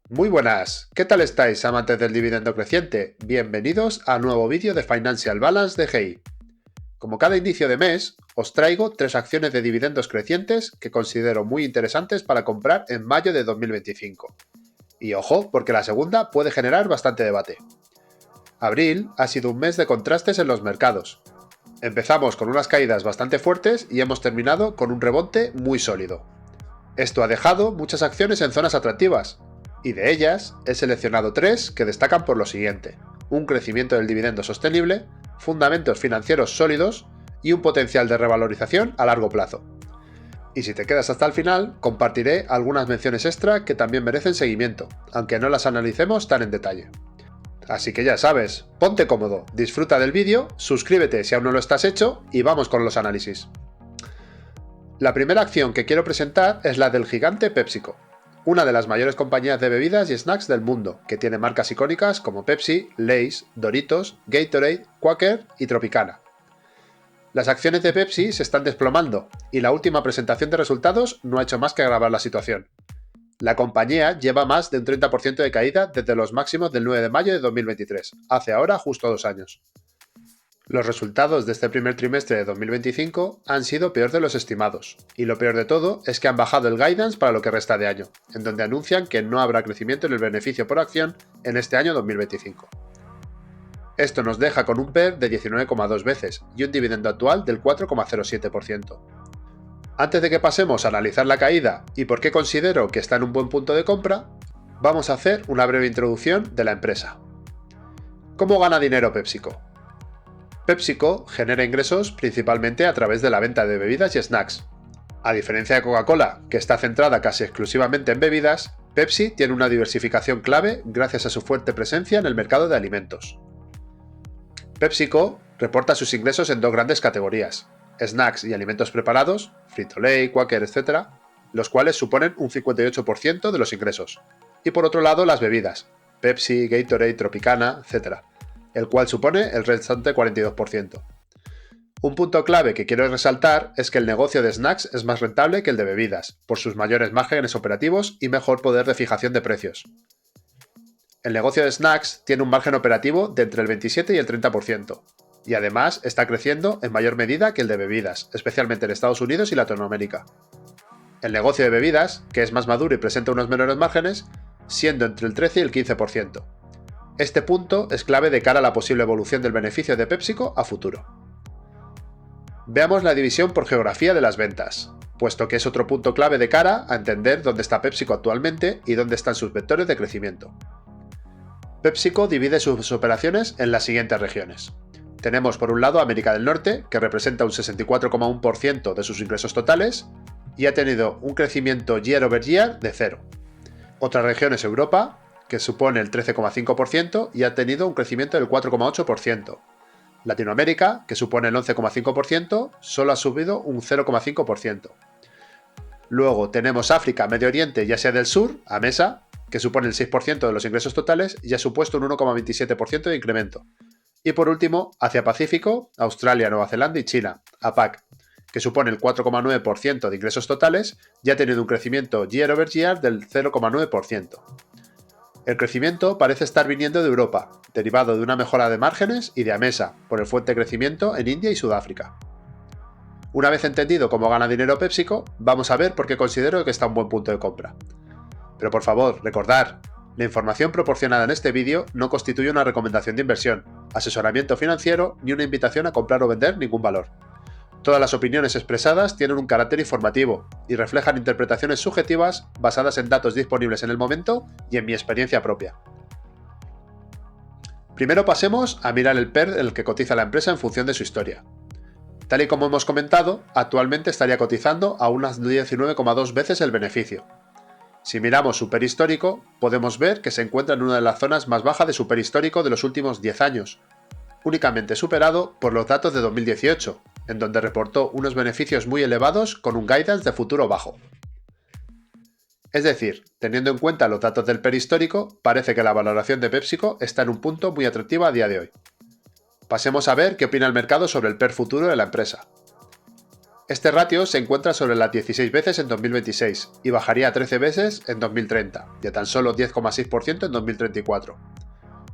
Muy buenas, ¿qué tal estáis, amantes del dividendo creciente? Bienvenidos a un nuevo vídeo de Financial Balance de GI. Como cada inicio de mes, os traigo 3 acciones de dividendos crecientes que considero muy interesantes para comprar en mayo de 2025. Y ojo, porque la segunda puede generar bastante debate. Abril ha sido un mes de contrastes en los mercados. Empezamos con unas caídas bastante fuertes y hemos terminado con un rebote muy sólido. Esto ha dejado muchas acciones en zonas atractivas, y de ellas he seleccionado 3 que destacan por lo siguiente: un crecimiento del dividendo sostenible, fundamentos financieros sólidos y un potencial de revalorización a largo plazo. Y si te quedas hasta el final, compartiré algunas menciones extra que también merecen seguimiento, aunque no las analicemos tan en detalle. Así que ya sabes, ponte cómodo, disfruta del vídeo, suscríbete si aún no lo estás hecho y vamos con los análisis. La primera acción que quiero presentar es la del gigante PepsiCo, una de las mayores compañías de bebidas y snacks del mundo, que tiene marcas icónicas como Pepsi, Lay's, Doritos, Gatorade, Quaker y Tropicana. Las acciones de Pepsi se están desplomando y la última presentación de resultados no ha hecho más que agravar la situación. La compañía lleva más de un 30% de caída desde los máximos del 9 de mayo de 2023, hace ahora justo 2 años. Los resultados de este primer trimestre de 2025 han sido peor de los estimados, y lo peor de todo es que han bajado el guidance para lo que resta de año, en donde anuncian que no habrá crecimiento en el beneficio por acción en este año 2025. Esto nos deja con un PER de 19,2 veces y un dividendo actual del 4,07%. Antes de que pasemos a analizar la caída y por qué considero que está en un buen punto de compra, vamos a hacer una breve introducción de la empresa. ¿Cómo gana dinero PepsiCo? PepsiCo genera ingresos principalmente a través de la venta de bebidas y snacks. A diferencia de Coca-Cola, que está centrada casi exclusivamente en bebidas, Pepsi tiene una diversificación clave gracias a su fuerte presencia en el mercado de alimentos. PepsiCo reporta sus ingresos en 2 grandes categorías: snacks y alimentos preparados, Frito-Lay, Quaker, etc., los cuales suponen un 58% de los ingresos, y por otro lado las bebidas, Pepsi, Gatorade, Tropicana, etc., el cual supone el restante 42%. Un punto clave que quiero resaltar es que el negocio de snacks es más rentable que el de bebidas, por sus mayores márgenes operativos y mejor poder de fijación de precios. El negocio de snacks tiene un margen operativo de entre el 27 y el 30%, y además está creciendo en mayor medida que el de bebidas, especialmente en Estados Unidos y Latinoamérica. El negocio de bebidas, que es más maduro y presenta unos menores márgenes, siendo entre el 13 y el 15%. Este punto es clave de cara a la posible evolución del beneficio de PepsiCo a futuro. Veamos la división por geografía de las ventas, puesto que es otro punto clave de cara a entender dónde está PepsiCo actualmente y dónde están sus vectores de crecimiento. PepsiCo divide sus operaciones en las siguientes regiones. Tenemos por un lado América del Norte, que representa un 64,1% de sus ingresos totales y ha tenido un crecimiento year over year de 0. Otra región es Europa, que supone el 13,5% y ha tenido un crecimiento del 4,8%. Latinoamérica, que supone el 11,5%, solo ha subido un 0,5%. Luego tenemos África, Medio Oriente y Asia del Sur, AMESA, que supone el 6% de los ingresos totales y ha supuesto un 1,27% de incremento. Y por último, Asia-Pacífico, Australia, Nueva Zelanda y China, APAC, que supone el 4,9% de ingresos totales y ha tenido un crecimiento year over year del 0,9%. El crecimiento parece estar viniendo de Europa, derivado de una mejora de márgenes y de AMESA, por el fuerte crecimiento en India y Sudáfrica. Una vez entendido cómo gana dinero PepsiCo, vamos a ver por qué considero que está a un buen punto de compra. Pero por favor, recordad, la información proporcionada en este vídeo no constituye una recomendación de inversión, asesoramiento financiero ni una invitación a comprar o vender ningún valor. Todas las opiniones expresadas tienen un carácter informativo y reflejan interpretaciones subjetivas basadas en datos disponibles en el momento y en mi experiencia propia. Primero pasemos a mirar el PER en el que cotiza la empresa en función de su historia. Tal y como hemos comentado, actualmente estaría cotizando a unas 19,2 veces el beneficio. Si miramos su PER histórico, podemos ver que se encuentra en una de las zonas más bajas de su PER histórico de los últimos 10 años, únicamente superado por los datos de 2018, en donde reportó unos beneficios muy elevados con un guidance de futuro bajo. Es decir, teniendo en cuenta los datos del PER histórico, parece que la valoración de PepsiCo está en un punto muy atractivo a día de hoy. Pasemos a ver qué opina el mercado sobre el PER futuro de la empresa. Este ratio se encuentra sobre las 16 veces en 2026 y bajaría a 13 veces en 2030 y a tan solo 10,6% en 2034.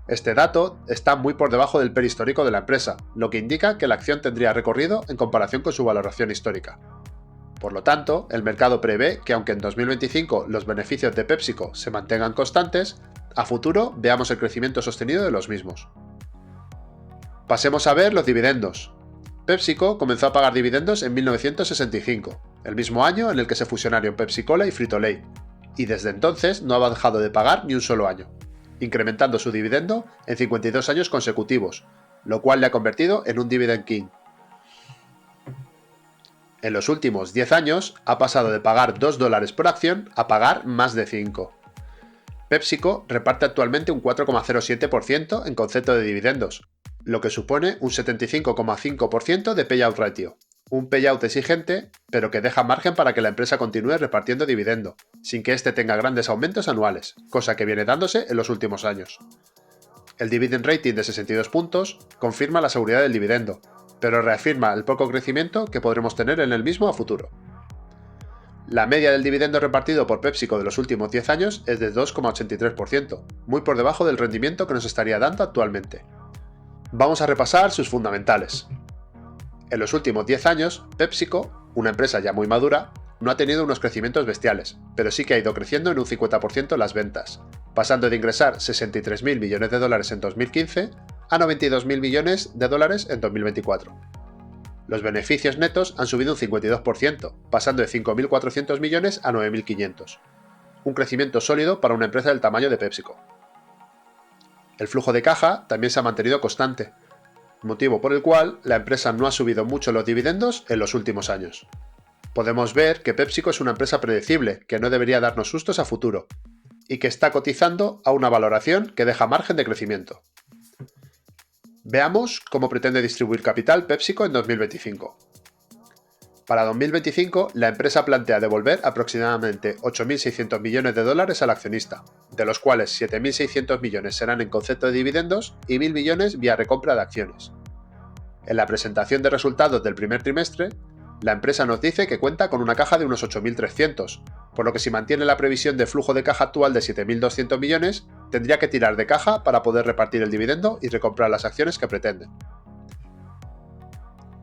Este dato está muy por debajo del PER histórico de la empresa, lo que indica que la acción tendría recorrido en comparación con su valoración histórica. Por lo tanto, el mercado prevé que aunque en 2025 los beneficios de PepsiCo se mantengan constantes, a futuro veamos el crecimiento sostenido de los mismos. Pasemos a ver los dividendos. PepsiCo comenzó a pagar dividendos en 1965, el mismo año en el que se fusionaron Pepsi-Cola y Frito-Lay, y desde entonces no ha dejado de pagar ni un solo año, incrementando su dividendo en 52 años consecutivos, lo cual le ha convertido en un Dividend King. En los últimos 10 años ha pasado de pagar $2 por acción a pagar más de 5. PepsiCo reparte actualmente un 4,07% en concepto de dividendos, lo que supone un 75,5% de payout ratio, un payout exigente, pero que deja margen para que la empresa continúe repartiendo dividendo, sin que éste tenga grandes aumentos anuales, cosa que viene dándose en los últimos años. El dividend rating de 62 puntos confirma la seguridad del dividendo, pero reafirma el poco crecimiento que podremos tener en el mismo a futuro. La media del dividendo repartido por PepsiCo de los últimos 10 años es de 2,83%, muy por debajo del rendimiento que nos estaría dando actualmente. Vamos a repasar sus fundamentales. En los últimos 10 años, PepsiCo, una empresa ya muy madura, no ha tenido unos crecimientos bestiales, pero sí que ha ido creciendo en un 50% las ventas, pasando de ingresar $63.000 millones en 2015 a $92.000 millones en 2024. Los beneficios netos han subido un 52%, pasando de 5.400 millones a 9.500. Un crecimiento sólido para una empresa del tamaño de PepsiCo. El flujo de caja también se ha mantenido constante, motivo por el cual la empresa no ha subido mucho los dividendos en los últimos años. Podemos ver que PepsiCo es una empresa predecible, que no debería darnos sustos a futuro, y que está cotizando a una valoración que deja margen de crecimiento. Veamos cómo pretende distribuir capital PepsiCo en 2025. Para 2025, la empresa plantea devolver aproximadamente $8.600 millones al accionista, de los cuales 7.600 millones serán en concepto de dividendos y 1.000 millones vía recompra de acciones. En la presentación de resultados del primer trimestre, la empresa nos dice que cuenta con una caja de unos 8.300, por lo que si mantiene la previsión de flujo de caja actual de 7.200 millones, tendría que tirar de caja para poder repartir el dividendo y recomprar las acciones que pretenden.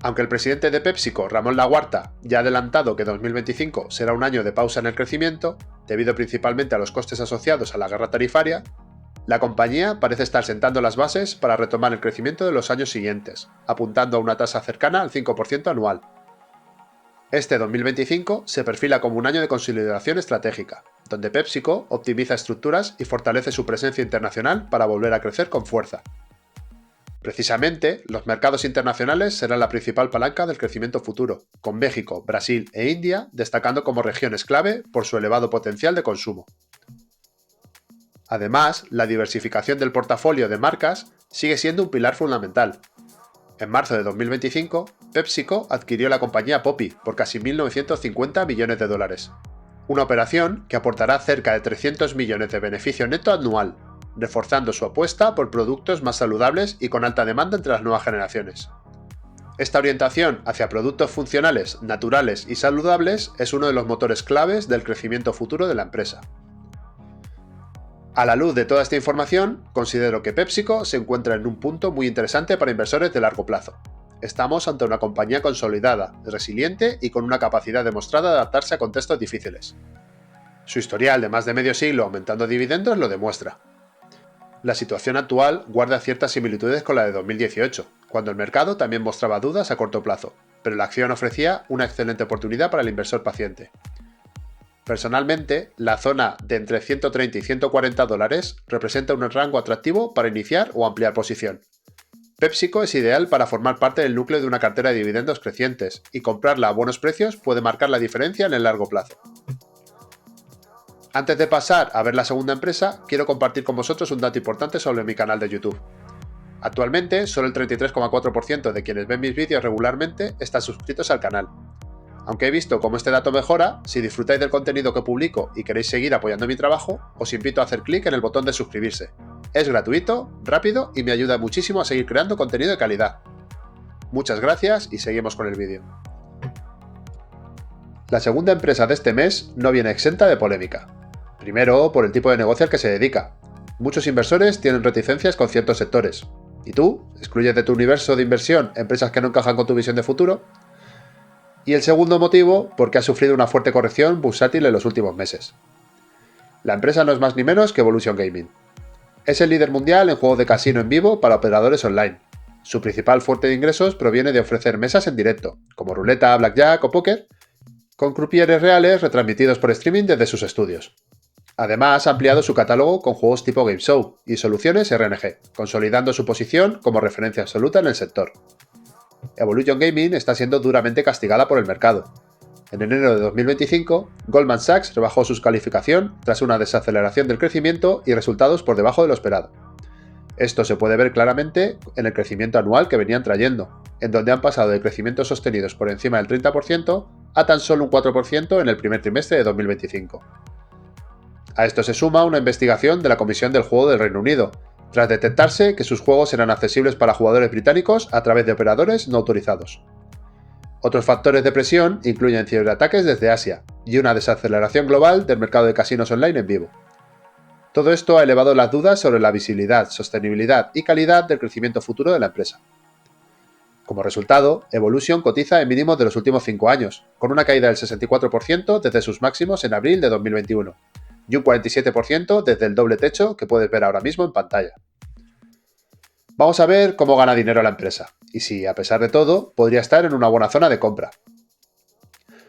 Aunque el presidente de PepsiCo, Ramón Laguarta, ya ha adelantado que 2025 será un año de pausa en el crecimiento, debido principalmente a los costes asociados a la guerra tarifaria, la compañía parece estar sentando las bases para retomar el crecimiento de los años siguientes, apuntando a una tasa cercana al 5% anual. Este 2025 se perfila como un año de consolidación estratégica, donde PepsiCo optimiza estructuras y fortalece su presencia internacional para volver a crecer con fuerza. Precisamente, los mercados internacionales serán la principal palanca del crecimiento futuro, con México, Brasil e India destacando como regiones clave por su elevado potencial de consumo. Además, la diversificación del portafolio de marcas sigue siendo un pilar fundamental. En marzo de 2025, PepsiCo adquirió la compañía Poppi por casi $1.950 millones, una operación que aportará cerca de 300 millones de beneficio neto anual, reforzando su apuesta por productos más saludables y con alta demanda entre las nuevas generaciones. Esta orientación hacia productos funcionales, naturales y saludables es uno de los motores claves del crecimiento futuro de la empresa. A la luz de toda esta información, considero que PepsiCo se encuentra en un punto muy interesante para inversores de largo plazo. Estamos ante una compañía consolidada, resiliente y con una capacidad demostrada de adaptarse a contextos difíciles. Su historial de más de medio siglo aumentando dividendos lo demuestra. La situación actual guarda ciertas similitudes con la de 2018, cuando el mercado también mostraba dudas a corto plazo, pero la acción ofrecía una excelente oportunidad para el inversor paciente. Personalmente, la zona de entre 130 y $140 representa un rango atractivo para iniciar o ampliar posición. PepsiCo es ideal para formar parte del núcleo de una cartera de dividendos crecientes, y comprarla a buenos precios puede marcar la diferencia en el largo plazo. Antes de pasar a ver la segunda empresa, quiero compartir con vosotros un dato importante sobre mi canal de YouTube. Actualmente, solo el 33,4% de quienes ven mis vídeos regularmente están suscritos al canal. Aunque he visto cómo este dato mejora, si disfrutáis del contenido que publico y queréis seguir apoyando mi trabajo, os invito a hacer clic en el botón de suscribirse. Es gratuito, rápido y me ayuda muchísimo a seguir creando contenido de calidad. Muchas gracias y seguimos con el vídeo. La segunda empresa de este mes no viene exenta de polémica. Primero, por el tipo de negocio al que se dedica. Muchos inversores tienen reticencias con ciertos sectores. ¿Y tú? ¿Excluyes de tu universo de inversión empresas que no encajan con tu visión de futuro? Y el segundo motivo, porque ha sufrido una fuerte corrección bursátil en los últimos meses. La empresa no es más ni menos que Evolution Gaming. Es el líder mundial en juegos de casino en vivo para operadores online. Su principal fuente de ingresos proviene de ofrecer mesas en directo, como ruleta, blackjack o póker, con croupieres reales retransmitidos por streaming desde sus estudios. Además, ha ampliado su catálogo con juegos tipo Game Show y soluciones RNG, consolidando su posición como referencia absoluta en el sector. Evolution Gaming está siendo duramente castigada por el mercado. En enero de 2025, Goldman Sachs rebajó su calificación tras una desaceleración del crecimiento y resultados por debajo de lo esperado. Esto se puede ver claramente en el crecimiento anual que venían trayendo, en donde han pasado de crecimientos sostenidos por encima del 30% a tan solo un 4% en el primer trimestre de 2025. A esto se suma una investigación de la Comisión del Juego del Reino Unido, tras detectarse que sus juegos eran accesibles para jugadores británicos a través de operadores no autorizados. Otros factores de presión incluyen ciberataques desde Asia y una desaceleración global del mercado de casinos online en vivo. Todo esto ha elevado las dudas sobre la visibilidad, sostenibilidad y calidad del crecimiento futuro de la empresa. Como resultado, Evolution cotiza en mínimos de los últimos 5 años, con una caída del 64% desde sus máximos en abril de 2021 y un 47% desde el doble techo que puedes ver ahora mismo en pantalla. Vamos a ver cómo gana dinero la empresa, y si, a pesar de todo, podría estar en una buena zona de compra.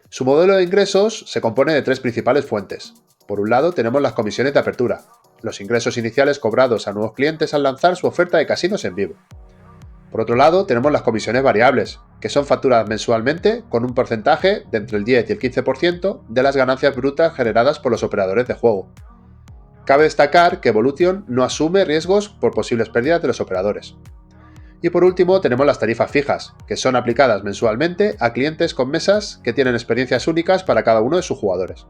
Su modelo de ingresos se compone de 3 principales fuentes. Por un lado tenemos las comisiones de apertura, los ingresos iniciales cobrados a nuevos clientes al lanzar su oferta de casinos en vivo. Por otro lado tenemos las comisiones variables, que son facturadas mensualmente con un porcentaje de entre el 10 y el 15% de las ganancias brutas generadas por los operadores de juego. Cabe destacar que Evolution no asume riesgos por posibles pérdidas de los operadores. Y por último tenemos las tarifas fijas, que son aplicadas mensualmente a clientes con mesas que tienen experiencias únicas para cada uno de sus jugadores.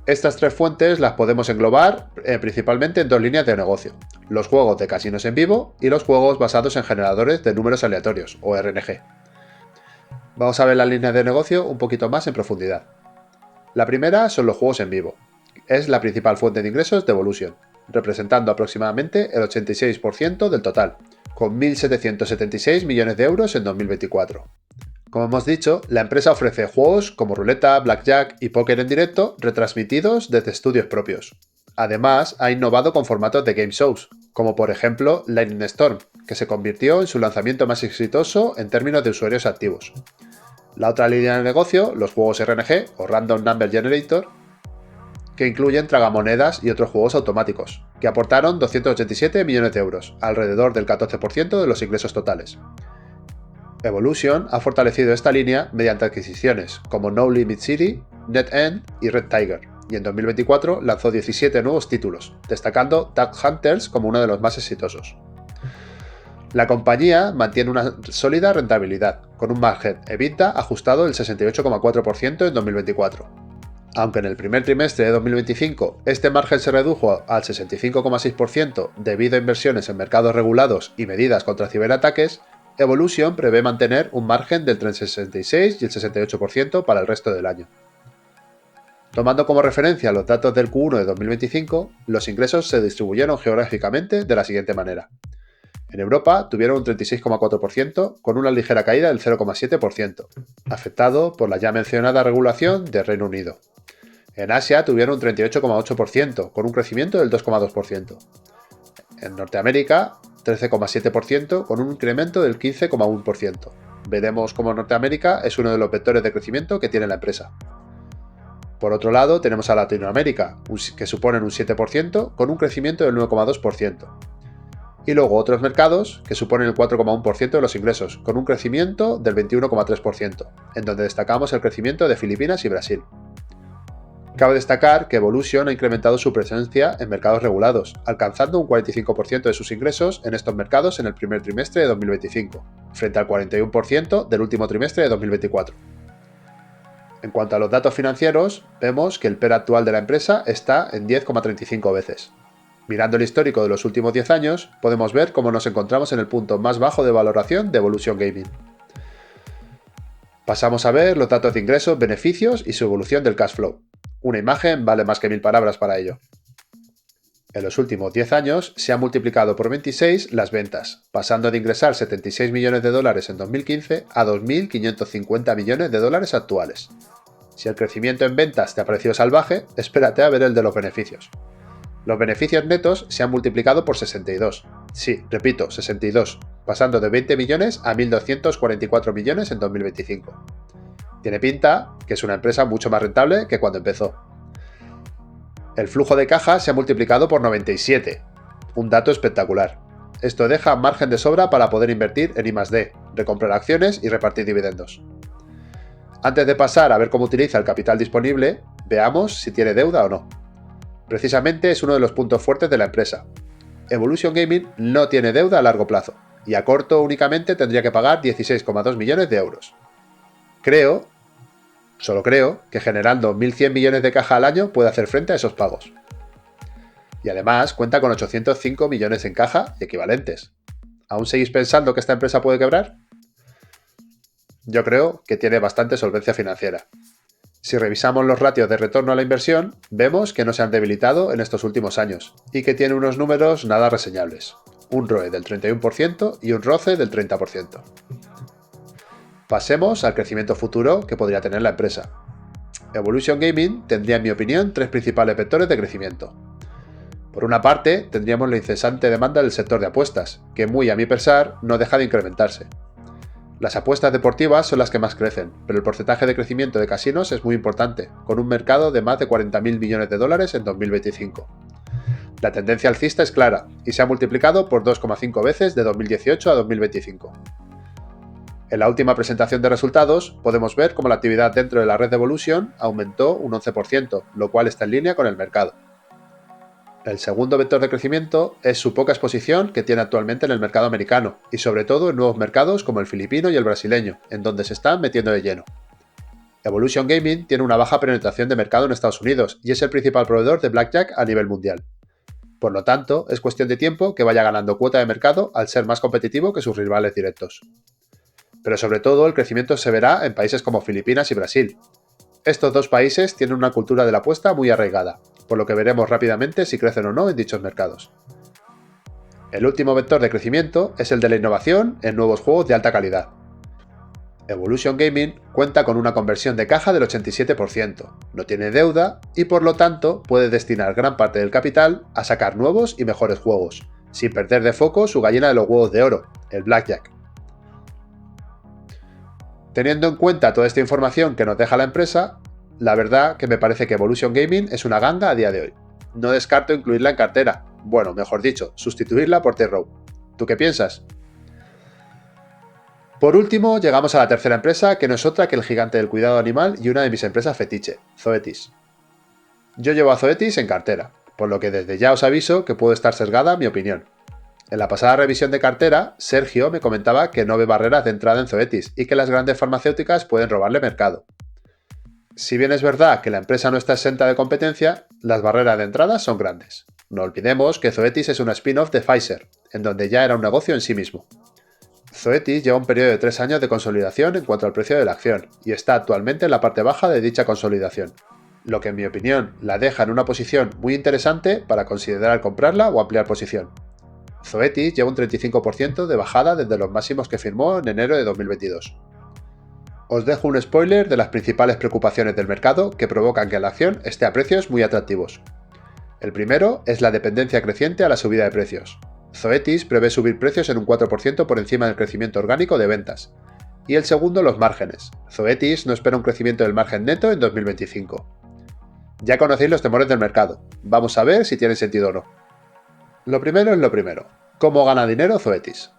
Estas 3 fuentes las podemos englobar principalmente en 2 líneas de negocio: los juegos de casinos en vivo y los juegos basados en generadores de números aleatorios, o RNG. Vamos a ver las líneas de negocio un poquito más en profundidad. La primera son los juegos en vivo. Es la principal fuente de ingresos de Evolution, representando aproximadamente el 86% del total, con 1.776 millones de euros en 2024. Como hemos dicho, la empresa ofrece juegos como ruleta, blackjack y póker en directo retransmitidos desde estudios propios. Además, ha innovado con formatos de game shows, como por ejemplo Lightning Storm, que se convirtió en su lanzamiento más exitoso en términos de usuarios activos. La otra línea de negocio, los juegos RNG o Random Number Generator, que incluyen tragamonedas y otros juegos automáticos, que aportaron 287 millones de euros, alrededor del 14% de los ingresos totales. Evolution ha fortalecido esta línea mediante adquisiciones como No Limit City, NetEnt y Red Tiger, y en 2024 lanzó 17 nuevos títulos, destacando Tag Hunters como uno de los más exitosos. La compañía mantiene una sólida rentabilidad, con un margen EBITDA ajustado del 68,4% en 2024. Aunque en el primer trimestre de 2025 este margen se redujo al 65,6% debido a inversiones en mercados regulados y medidas contra ciberataques, Evolution prevé mantener un margen del entre el 66 y el 68% para el resto del año. Tomando como referencia los datos del Q1 de 2025, los ingresos se distribuyeron geográficamente de la siguiente manera. En Europa tuvieron un 36,4%, con una ligera caída del 0,7%, afectado por la ya mencionada regulación del Reino Unido. En Asia tuvieron un 38,8%, con un crecimiento del 2,2%. En Norteamérica, 13,7%, con un incremento del 15,1%. Veremos cómo Norteamérica es uno de los vectores de crecimiento que tiene la empresa. Por otro lado, tenemos a Latinoamérica, que suponen un 7%, con un crecimiento del 9,2%. Y luego otros mercados, que suponen el 4,1% de los ingresos, con un crecimiento del 21,3%, en donde destacamos el crecimiento de Filipinas y Brasil. Cabe destacar que Evolution ha incrementado su presencia en mercados regulados, alcanzando un 45% de sus ingresos en estos mercados en el primer trimestre de 2025, frente al 41% del último trimestre de 2024. En cuanto a los datos financieros, vemos que el PER actual de la empresa está en 10,35 veces. Mirando el histórico de los últimos 10 años, podemos ver cómo nos encontramos en el punto más bajo de valoración de Evolution Gaming. Pasamos a ver los datos de ingresos, beneficios y su evolución del cash flow. Una imagen vale más que 1000 palabras para ello. En los últimos 10 años se han multiplicado por 26 las ventas, pasando de ingresar 76 millones de dólares en 2015 a 2.550 millones de dólares actuales. Si el crecimiento en ventas te ha parecido salvaje, espérate a ver el de los beneficios. Los beneficios netos se han multiplicado por 62. Sí, repito, 62, pasando de 20 millones a 1.244 millones en 2025. Tiene pinta que es una empresa mucho más rentable que cuando empezó. El flujo de caja se ha multiplicado por 97, un dato espectacular. Esto deja margen de sobra para poder invertir en I+D, recomprar acciones y repartir dividendos. Antes de pasar a ver cómo utiliza el capital disponible, veamos si tiene deuda o no. Precisamente es uno de los puntos fuertes de la empresa. Evolution Gaming no tiene deuda a largo plazo, y a corto únicamente tendría que pagar 16,2 millones de euros. Solo creo, que generando 1.100 millones de caja al año puede hacer frente a esos pagos. Y además cuenta con 805 millones en caja y equivalentes. ¿Aún seguís pensando que esta empresa puede quebrar? Yo creo que tiene bastante solvencia financiera. Si revisamos los ratios de retorno a la inversión, vemos que no se han debilitado en estos últimos años y que tiene unos números nada reseñables. Un ROE del 31% y un ROCE del 30%. Pasemos al crecimiento futuro que podría tener la empresa. Evolution Gaming tendría, en mi opinión, tres principales vectores de crecimiento. Por una parte, tendríamos la incesante demanda del sector de apuestas, que muy a mi pesar no deja de incrementarse. Las apuestas deportivas son las que más crecen, pero el porcentaje de crecimiento de casinos es muy importante, con un mercado de más de 40.000 millones de dólares en 2025. La tendencia alcista es clara, y se ha multiplicado por 2,5 veces de 2018 a 2025. En la última presentación de resultados, podemos ver cómo la actividad dentro de la red de Evolution aumentó un 11%, lo cual está en línea con el mercado. El segundo vector de crecimiento es su poca exposición que tiene actualmente en el mercado americano, y sobre todo en nuevos mercados como el filipino y el brasileño, en donde se están metiendo de lleno. Evolution Gaming tiene una baja penetración de mercado en Estados Unidos y es el principal proveedor de Blackjack a nivel mundial. Por lo tanto, es cuestión de tiempo que vaya ganando cuota de mercado al ser más competitivo que sus rivales directos. Pero sobre todo el crecimiento se verá en países como Filipinas y Brasil. Estos dos países tienen una cultura de la apuesta muy arraigada, por lo que veremos rápidamente si crecen o no en dichos mercados. El último vector de crecimiento es el de la innovación en nuevos juegos de alta calidad. Evolution Gaming cuenta con una conversión de caja del 87%, no tiene deuda y por lo tanto puede destinar gran parte del capital a sacar nuevos y mejores juegos, sin perder de foco su gallina de los huevos de oro, el Blackjack. Teniendo en cuenta toda esta información que nos deja la empresa, la verdad que me parece que Evolution Gaming es una ganga a día de hoy. No descarto incluirla en cartera, bueno, mejor dicho, sustituirla por T-Row. ¿Tú qué piensas? Por último, llegamos a la tercera empresa, que no es otra que el gigante del cuidado animal y una de mis empresas fetiche, Zoetis. Yo llevo a Zoetis en cartera, por lo que desde ya os aviso que puede estar sesgada mi opinión. En la pasada revisión de cartera, Sergio me comentaba que no ve barreras de entrada en Zoetis y que las grandes farmacéuticas pueden robarle mercado. Si bien es verdad que la empresa no está exenta de competencia, las barreras de entrada son grandes. No olvidemos que Zoetis es una spin-off de Pfizer, en donde ya era un negocio en sí mismo. Zoetis lleva un periodo de 3 años de consolidación en cuanto al precio de la acción, y está actualmente en la parte baja de dicha consolidación, lo que en mi opinión la deja en una posición muy interesante para considerar comprarla o ampliar posición. Zoetis lleva un 35% de bajada desde los máximos que firmó en enero de 2022. Os dejo un spoiler de las principales preocupaciones del mercado que provocan que la acción esté a precios muy atractivos. El primero es la dependencia creciente a la subida de precios. Zoetis prevé subir precios en un 4% por encima del crecimiento orgánico de ventas. Y el segundo, los márgenes. Zoetis no espera un crecimiento del margen neto en 2025. Ya conocéis los temores del mercado. Vamos a ver si tienen sentido o no. Lo primero es lo primero. ¿Cómo gana dinero Zoetis?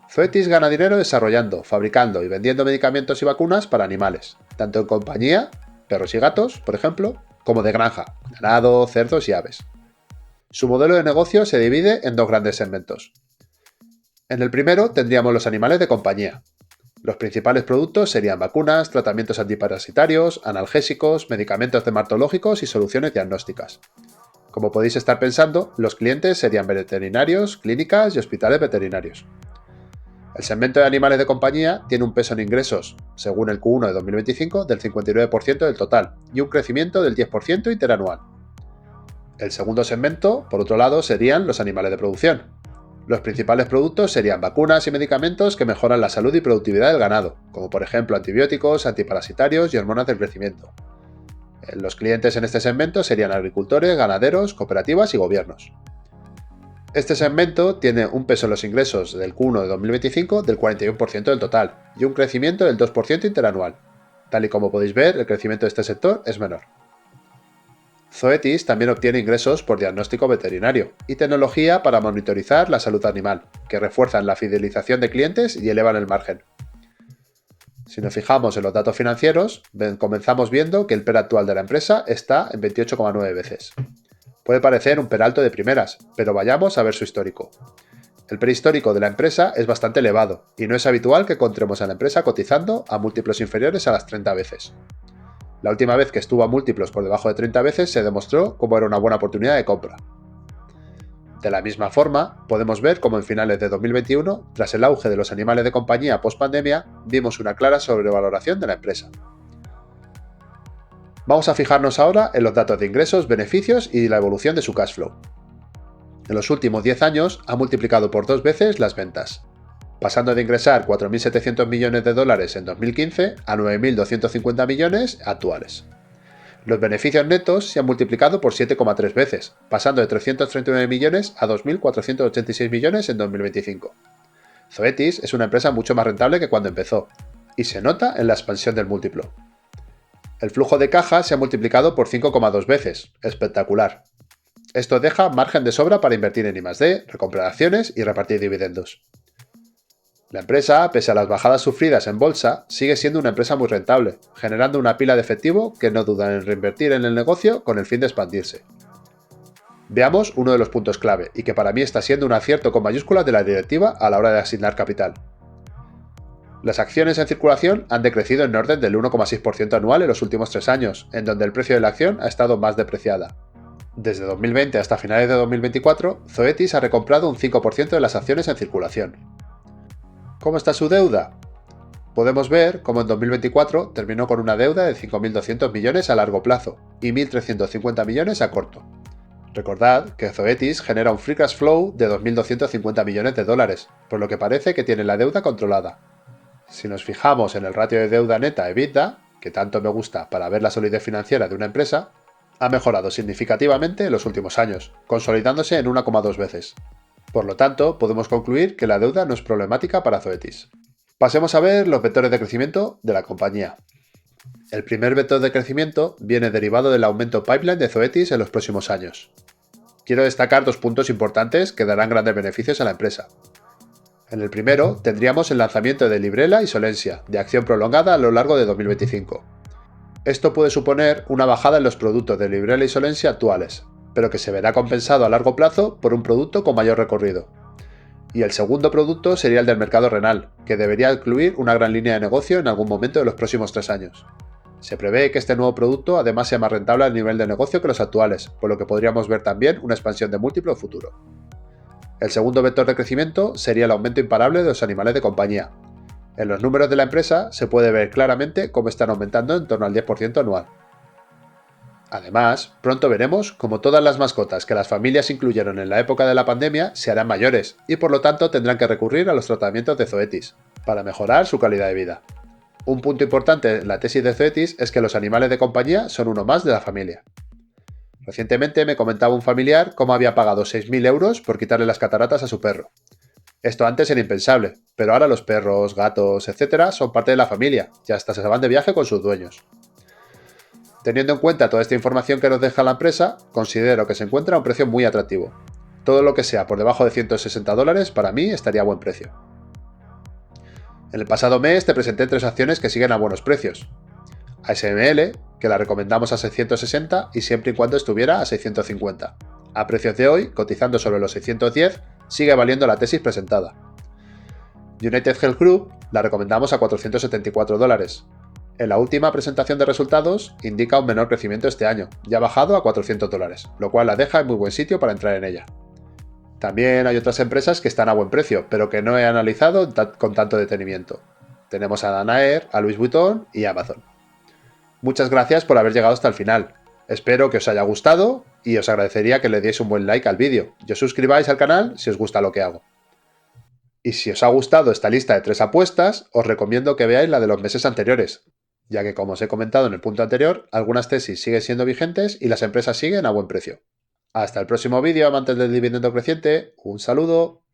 Zoetis gana dinero desarrollando, fabricando y vendiendo medicamentos y vacunas para animales, tanto en compañía, perros y gatos, por ejemplo, como de granja, ganado, cerdos y aves. Su modelo de negocio se divide en dos grandes segmentos. En el primero tendríamos los animales de compañía. Los principales productos serían vacunas, tratamientos antiparasitarios, analgésicos, medicamentos dermatológicos y soluciones diagnósticas. Como podéis estar pensando, los clientes serían veterinarios, clínicas y hospitales veterinarios. El segmento de animales de compañía tiene un peso en ingresos, según el Q1 de 2025, del 59% del total y un crecimiento del 10% interanual. El segundo segmento, por otro lado, serían los animales de producción. Los principales productos serían vacunas y medicamentos que mejoran la salud y productividad del ganado, como por ejemplo antibióticos, antiparasitarios y hormonas del crecimiento. Los clientes en este segmento serían agricultores, ganaderos, cooperativas y gobiernos. Este segmento tiene un peso en los ingresos del Q1 de 2025 del 41% del total y un crecimiento del 2% interanual. Tal y como podéis ver, el crecimiento de este sector es menor. Zoetis también obtiene ingresos por diagnóstico veterinario y tecnología para monitorizar la salud animal, que refuerzan la fidelización de clientes y elevan el margen. Si nos fijamos en los datos financieros, comenzamos viendo que el PER actual de la empresa está en 28,9 veces. Puede parecer un PER alto de primeras, pero vayamos a ver su histórico. El PER histórico de la empresa es bastante elevado y no es habitual que encontremos a la empresa cotizando a múltiplos inferiores a las 30 veces. La última vez que estuvo a múltiplos por debajo de 30 veces se demostró cómo era una buena oportunidad de compra. De la misma forma, podemos ver cómo en finales de 2021, tras el auge de los animales de compañía post-pandemia, vimos una clara sobrevaloración de la empresa. Vamos a fijarnos ahora en los datos de ingresos, beneficios y la evolución de su cash flow. En los últimos 10 años ha multiplicado por 2 veces las ventas, pasando de ingresar 4.700 millones de dólares en 2015 a 9.250 millones actuales. Los beneficios netos se han multiplicado por 7,3 veces, pasando de 339 millones a 2.486 millones en 2025. Zoetis es una empresa mucho más rentable que cuando empezó, y se nota en la expansión del múltiplo. El flujo de caja se ha multiplicado por 5,2 veces, espectacular. Esto deja margen de sobra para invertir en I+D, recomprar acciones y repartir dividendos. La empresa, pese a las bajadas sufridas en bolsa, sigue siendo una empresa muy rentable, generando una pila de efectivo que no dudan en reinvertir en el negocio con el fin de expandirse. Veamos uno de los puntos clave, y que para mí está siendo un acierto con mayúsculas de la directiva a la hora de asignar capital. Las acciones en circulación han decrecido en orden del 1,6% anual en los últimos 3 años, en donde el precio de la acción ha estado más depreciada. Desde 2020 hasta finales de 2024, Zoetis ha recomprado un 5% de las acciones en circulación. ¿Cómo está su deuda? Podemos ver cómo en 2024 terminó con una deuda de 5.200 millones a largo plazo y 1.350 millones a corto. Recordad que Zoetis genera un free cash flow de 2.250 millones de dólares, por lo que parece que tiene la deuda controlada. Si nos fijamos en el ratio de deuda neta EBITDA, que tanto me gusta para ver la solidez financiera de una empresa, ha mejorado significativamente en los últimos años, consolidándose en 1,2 veces. Por lo tanto, podemos concluir que la deuda no es problemática para Zoetis. Pasemos a ver los vectores de crecimiento de la compañía. El primer vector de crecimiento viene derivado del aumento pipeline de Zoetis en los próximos años. Quiero destacar 2 puntos importantes que darán grandes beneficios a la empresa. En el primero, tendríamos el lanzamiento de Librela y Solensia, de acción prolongada a lo largo de 2025. Esto puede suponer una bajada en los productos de Librela y Solensia actuales, pero que se verá compensado a largo plazo por un producto con mayor recorrido. Y el segundo producto sería el del mercado renal, que debería incluir una gran línea de negocio en algún momento de los próximos 3 años. Se prevé que este nuevo producto además sea más rentable a nivel de negocio que los actuales, por lo que podríamos ver también una expansión de múltiplo futuro. El segundo vector de crecimiento sería el aumento imparable de los animales de compañía. En los números de la empresa se puede ver claramente cómo están aumentando en torno al 10% anual. Además, pronto veremos cómo todas las mascotas que las familias incluyeron en la época de la pandemia se harán mayores y por lo tanto tendrán que recurrir a los tratamientos de Zoetis para mejorar su calidad de vida. Un punto importante en la tesis de Zoetis es que los animales de compañía son uno más de la familia. Recientemente me comentaba un familiar cómo había pagado 6.000 euros por quitarle las cataratas a su perro. Esto antes era impensable, pero ahora los perros, gatos, etc. son parte de la familia y hasta se van de viaje con sus dueños. Teniendo en cuenta toda esta información que nos deja la empresa, considero que se encuentra a un precio muy atractivo. Todo lo que sea por debajo de $160 para mí estaría a buen precio. En el pasado mes te presenté 3 acciones que siguen a buenos precios. ASML, que la recomendamos a 660 y siempre y cuando estuviera a 650. A precios de hoy, cotizando sobre los 610, sigue valiendo la tesis presentada. United Health Group la recomendamos a $474. En la última presentación de resultados indica un menor crecimiento este año, ya ha bajado a $400, lo cual la deja en muy buen sitio para entrar en ella. También hay otras empresas que están a buen precio, pero que no he analizado con tanto detenimiento. Tenemos a Danaher, a Louis Vuitton y a Amazon. Muchas gracias por haber llegado hasta el final. Espero que os haya gustado y os agradecería que le deis un buen like al vídeo y os suscribáis al canal si os gusta lo que hago. Y si os ha gustado esta lista de 3 apuestas, os recomiendo que veáis la de los meses anteriores, ya que como os he comentado en el punto anterior, algunas tesis siguen siendo vigentes y las empresas siguen a buen precio. Hasta el próximo vídeo, amantes del dividendo creciente. Un saludo.